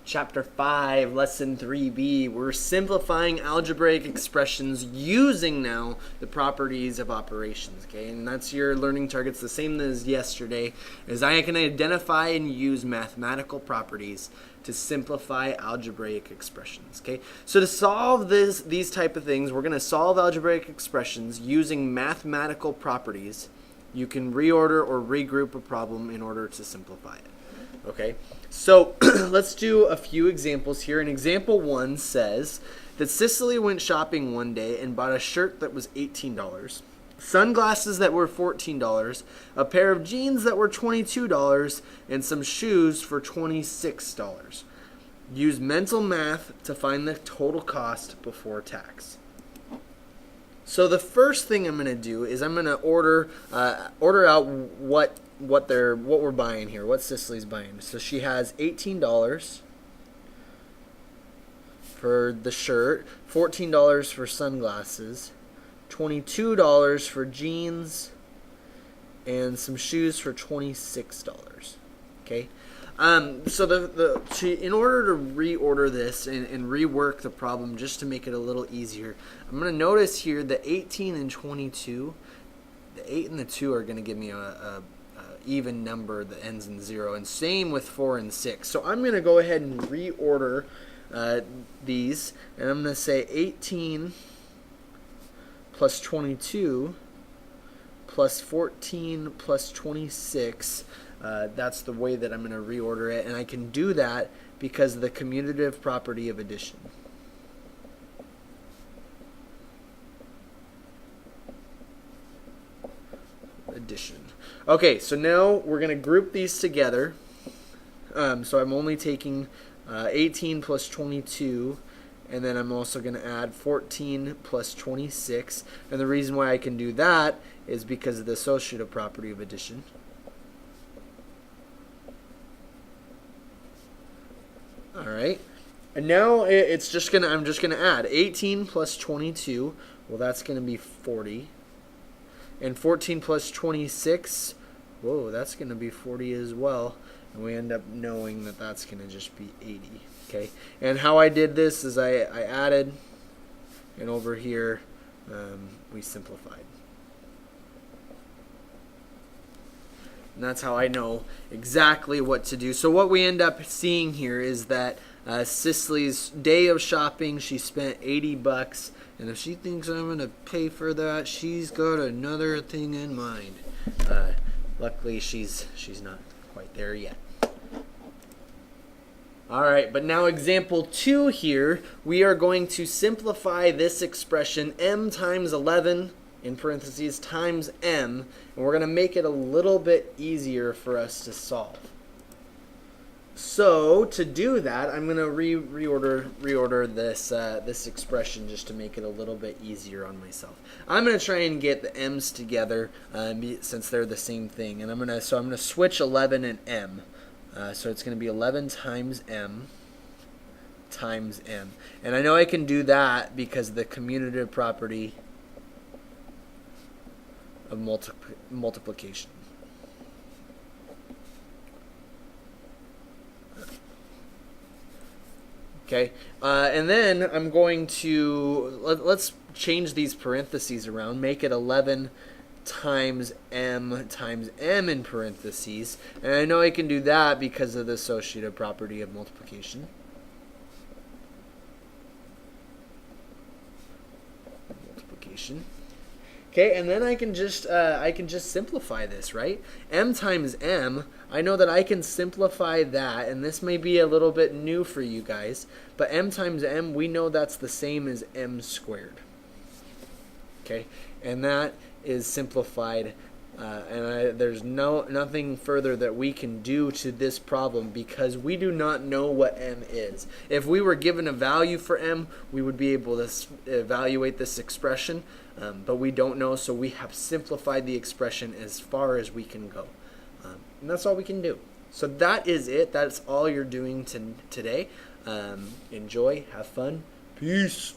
Chapter 5, Lesson 3b. We're simplifying algebraic expressions using now the properties of operations, okay? And that's your learning targets, the same as yesterday, is I can identify and use mathematical properties to simplify algebraic expressions, okay? So to solve these type of things, we're going to solve algebraic expressions using mathematical properties. You can reorder or regroup a problem in order to simplify it. Okay, so let's do a few examples here. And example 1 says that Cicely went shopping one day and bought a shirt that was $18, sunglasses that were $14, a pair of jeans that were $22, and some shoes for $26. Use mental math to find the total cost before tax. So the first thing I'm going to do is I'm going to order out what we're buying here, what Cicely's buying. So she has $18 for the shirt, $14 for sunglasses, $22 for jeans, and some shoes for $26. Okay. So in order to reorder this and rework the problem just to make it a little easier, I'm going to notice here that 18 and 22, the 8 and the 2 are going to give me a even number that ends in 0, and same with 4 and 6. So I'm going to go ahead and reorder these, and I'm going to say 18 plus 22 plus 14 plus 26. That's the way that I'm going to reorder it, and I can do that because of the commutative property of addition. Okay, so now we're going to group these together. So I'm only taking 18 plus 22, and then I'm also going to add 14 plus 26. And the reason why I can do that is because of the associative property of addition. All right, and now I'm just gonna add 18 plus 22. Well, that's gonna be 40, and 14 plus 26. Whoa, that's gonna be 40 as well. And we end up knowing that that's gonna just be 80. Okay, and how I did this is I added, and over here we simplified. And that's how I know exactly what to do. So what we end up seeing here is that Cicely's day of shopping, she spent $80. And if she thinks I'm going to pay for that, she's got another thing in mind. Luckily, she's not quite there yet. All right, but now example 2 here, we are going to simplify this expression m times 11 in parentheses times m, and we're going to make it a little bit easier for us to solve. So to do that, I'm going to reorder this expression just to make it a little bit easier on myself. I'm going to try and get the m's together since they're the same thing, and I'm going to switch 11 and m. So it's going to be 11 times m times m, and I know I can do that because the commutative property of multiplication. Okay, and then I'm going to, let's change these parentheses around, make it 11 times m in parentheses, and I know I can do that because of the associative property of multiplication. Okay, and then I can just simplify this, right? M times m, I know that I can simplify that, and this may be a little bit new for you guys, but m times m, we know that's the same as m squared. Okay, and that is simplified, and there's nothing further that we can do to this problem because we do not know what m is. If we were given a value for m, we would be able to evaluate this expression, but we don't know, so we have simplified the expression as far as we can go. And that's all we can do. So that is it. That's all you're doing today. Enjoy, have fun, peace.